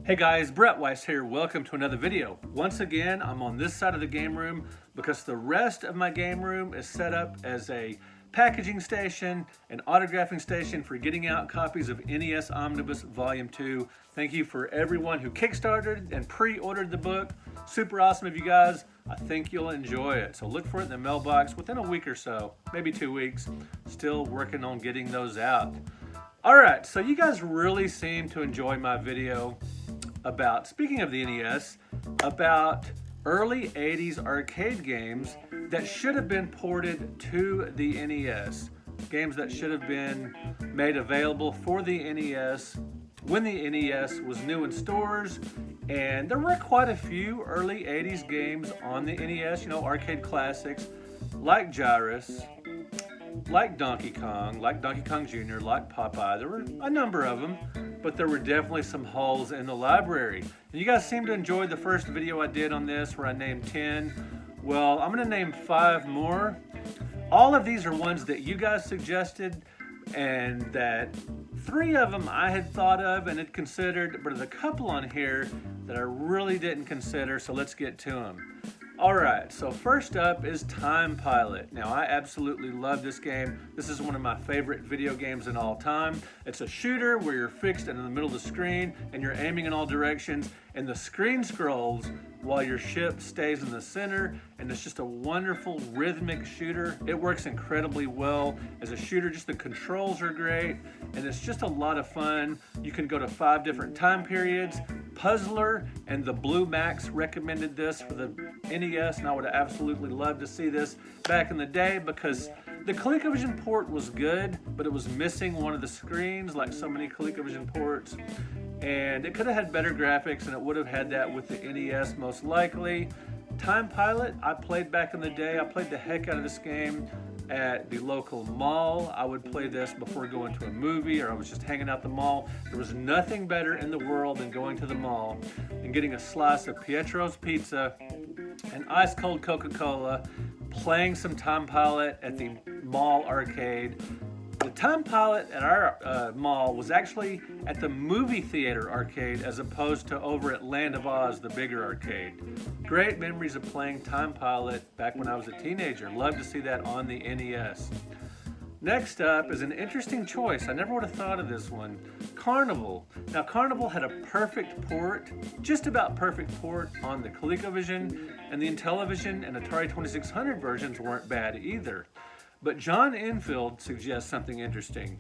Hey guys, Brett Weiss here. Welcome to another video. Once again, I'm on this side of the game room because the rest of my game room is set up as a packaging station, an autographing station for getting out copies of NES Omnibus Volume 2. Thank you for everyone who kickstarted and pre-ordered the book. Super awesome of you guys. I think you'll enjoy it. So look for it in the mailbox within a week or so, maybe 2 weeks. Still working on getting those out. All right, so you guys really seem to enjoy my video about, speaking of the NES, about early 80s arcade games that should have been ported to the NES. Games that should have been made available for the NES when the NES was new in stores. And there were quite a few early 80s games on the NES, you know, arcade classics like Gyrus, like Donkey Kong Jr., like Popeye. There were a number of them, but there were definitely some holes in the library. And you guys seem to enjoy the first video I did on this where I named 10. Well, I'm gonna name 5 more. All of these are ones that you guys suggested, and that 3 of them I had thought of and had considered, but there's a couple on here that I really didn't consider, so let's get to them. Alright, so first up is Time Pilot. Now, I absolutely love this game. This is one of my favorite video games in all time. It's a shooter where you're fixed in the middle of the screen and you're aiming in all directions, and the screen scrolls while your ship stays in the center, and it's just a wonderful rhythmic shooter. It works incredibly well as a shooter. Just the controls are great, and it's just a lot of fun. You can go to 5 different time periods. Puzzler and the Blue Max recommended this for the NES, and I would have absolutely loved to see this back in the day because the ColecoVision port was good, but it was missing one of the screens like so many ColecoVision ports. And it could have had better graphics, and it would have had that with the NES most likely. Time Pilot, I played back in the day. I played the heck out of this game at the local mall. I would play this before going to a movie, or I was just hanging out the mall. There was nothing better in the world than going to the mall and getting a slice of Pietro's pizza, an ice cold Coca-Cola, playing some Time Pilot at the mall arcade. The Time Pilot at our mall was actually at the movie theater arcade as opposed to over at Land of Oz, the bigger arcade. Great memories of playing Time Pilot back when I was a teenager. Love to see that on the NES. Next up is an interesting choice. I never would have thought of this one. Carnival. Now, Carnival had a perfect port, just about perfect port on the ColecoVision, and the Intellivision and Atari 2600 versions weren't bad either. But John Enfield suggests something interesting.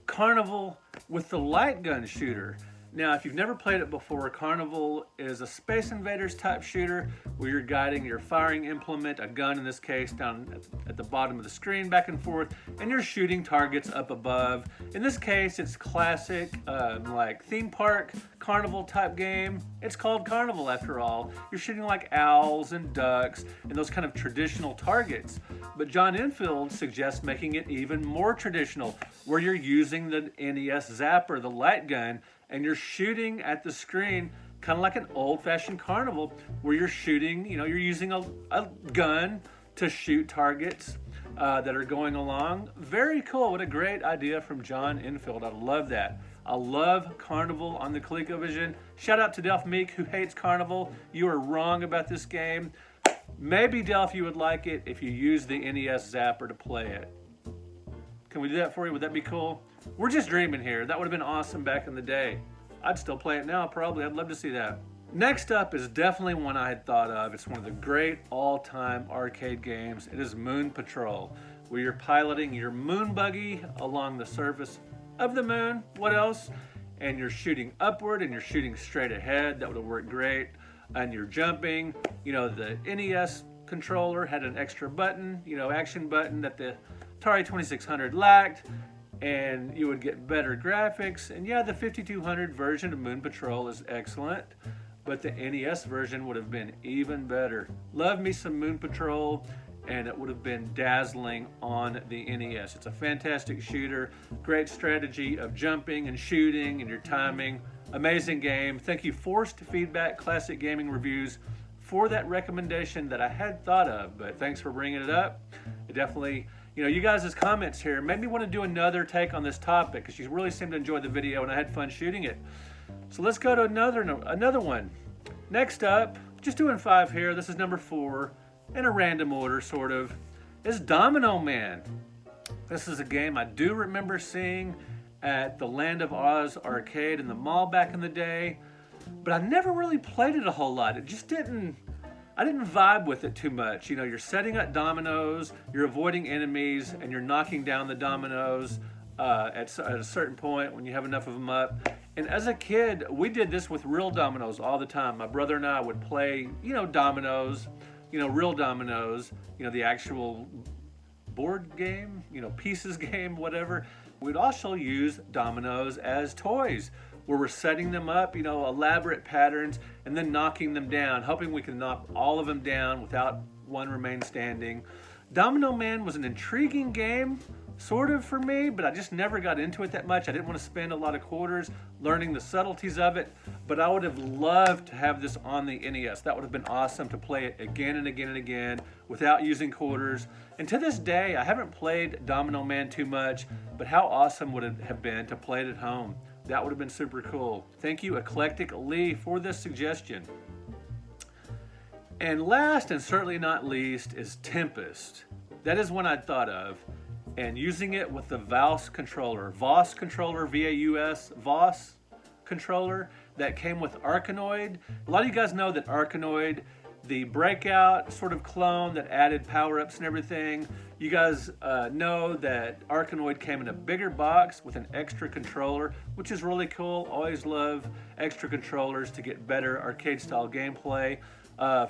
Carnival with the light gun shooter. Now, if you've never played it before, Carnival is a Space Invaders type shooter where you're guiding your firing implement, a gun in this case, down at the bottom of the screen back and forth, and you're shooting targets up above. In this case, it's classic, like theme park, carnival type game. It's called Carnival after all. You're shooting like owls and ducks and those kind of traditional targets. But John Enfield suggests making it even more traditional, where you're using the NES Zapper, the light gun, and you're shooting at the screen, kind of like an old-fashioned carnival, where you're shooting, you know, you're using a gun to shoot targets that are going along. Very cool. What a great idea from John Enfield. I love that. I love Carnival on the ColecoVision. Shout out to Delph Meek, who hates Carnival. You are wrong about this game. Maybe, Delph, you would like it if you use the NES Zapper to play it. Can we do that for you? Would that be cool? We're just dreaming here. That would have been awesome back in the day. I'd still play it now, probably. I'd love to see that. Next up is definitely one I had thought of. It's one of the great all-time arcade games. It is Moon Patrol, where you're piloting your moon buggy along the surface of the moon. What else? And you're shooting upward and you're shooting straight ahead. That would have worked great. And you're jumping. You know, the NES controller had an extra button, you know, action button that the Atari 2600 lacked, and you would get better graphics. And yeah, the 5200 version of Moon Patrol is excellent, but the NES version would have been even better. Love me some Moon Patrol, and it would have been dazzling on the NES. It's a fantastic shooter, great strategy of jumping and shooting and your timing. Amazing game. Thank you, Forced Feedback Classic Gaming Reviews, for that recommendation that I had thought of, but thanks for bringing it up. It definitely, you know, you guys' comments here made me want to do another take on this topic because you really seemed to enjoy the video and I had fun shooting it. So let's go to another one. Next up, just doing 5 here. This is number 4 in a random order, sort of. Is Domino Man. This is a game I do remember seeing at the Land of Oz arcade in the mall back in the day, but I never really played it a whole lot. It just didn't. I didn't vibe with it too much. You know, you're setting up dominoes, you're avoiding enemies, and you're knocking down the dominoes at a certain point when you have enough of them up. And as a kid, we did this with real dominoes all the time. My brother and I would play, you know, dominoes, you know, real dominoes, you know, the actual board game, you know, pieces game, whatever. We'd also use dominoes as toys, where we're setting them up, you know, elaborate patterns, and then knocking them down, hoping we can knock all of them down without one remain standing. Domino Man was an intriguing game, sort of, for me, but I just never got into it that much. I didn't want to spend a lot of quarters learning the subtleties of it, but I would have loved to have this on the NES. That would have been awesome to play it again and again and again without using quarters. And to this day, I haven't played Domino Man too much, but how awesome would it have been to play it at home? That would have been super cool. Thank you, Eclectic Lee, for this suggestion. And last and certainly not least is Tempest. That is one I thought of. And using it with the Weiss controller, V-A-U-S, Weiss controller that came with Arkanoid. A lot of you guys know that Arkanoid, the breakout sort of clone that added power-ups and everything, you guys know that Arkanoid came in a bigger box with an extra controller, which is really cool. Always love extra controllers to get better arcade-style gameplay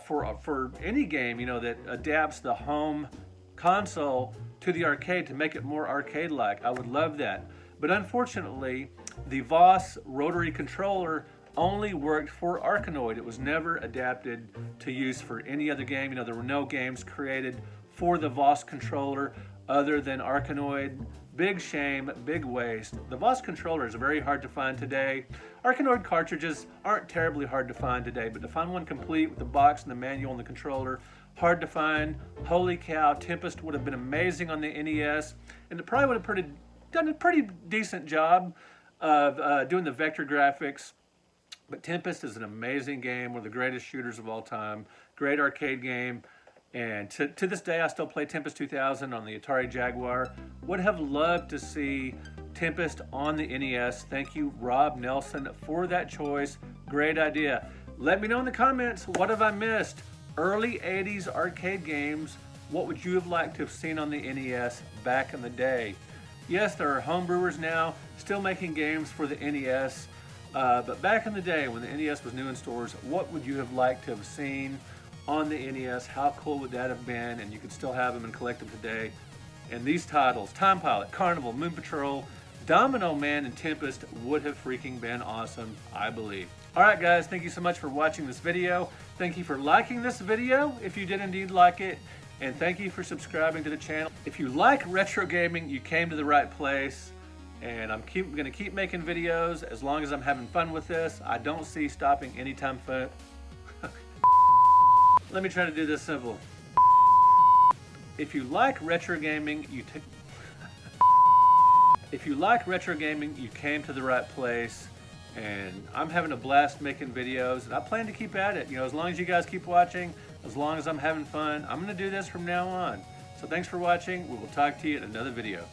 for any game, you know, that adapts the home console to the arcade to make it more arcade-like. I would love that. But unfortunately, the Weiss rotary controller only worked for Arkanoid. It was never adapted to use for any other game. You know, there were no games created for the Weiss controller other than Arkanoid. Big shame, big waste. The Weiss controller is very hard to find today. Arkanoid cartridges aren't terribly hard to find today, but to find one complete with the box and the manual and the controller, hard to find. Holy cow, Tempest would have been amazing on the NES, and it probably would have done a pretty decent job of doing the vector graphics. But Tempest is an amazing game, one of the greatest shooters of all time, great arcade game, and to this day I still play Tempest 2000 on the Atari Jaguar. Would have loved to see Tempest on the NES. Thank you, Rob Nelson, for that choice. Great idea. Let me know in the comments, what have I missed? Early 80s arcade games, what would you have liked to have seen on the NES back in the day? Yes, there are homebrewers now still making games for the NES, but back in the day when the NES was new in stores, what would you have liked to have seen on the NES? How cool would that have been? And you could still have them and collect them today. And these titles, Time Pilot, Carnival, Moon Patrol, Domino Man, and Tempest would have freaking been awesome, I believe. Alright guys, thank you so much for watching this video. Thank you for liking this video if you did indeed like it. And thank you for subscribing to the channel. If you like retro gaming, you came to the right place. And I'm going to keep making videos as long as I'm having fun with this. I don't see stopping anytime soon. Let me try to do this simple. If you like retro gaming, If you like retro gaming, you came to the right place. And I'm having a blast making videos, and I plan to keep at it. You know, as long as you guys keep watching, as long as I'm having fun, I'm going to do this from now on. So thanks for watching. We will talk to you in another video.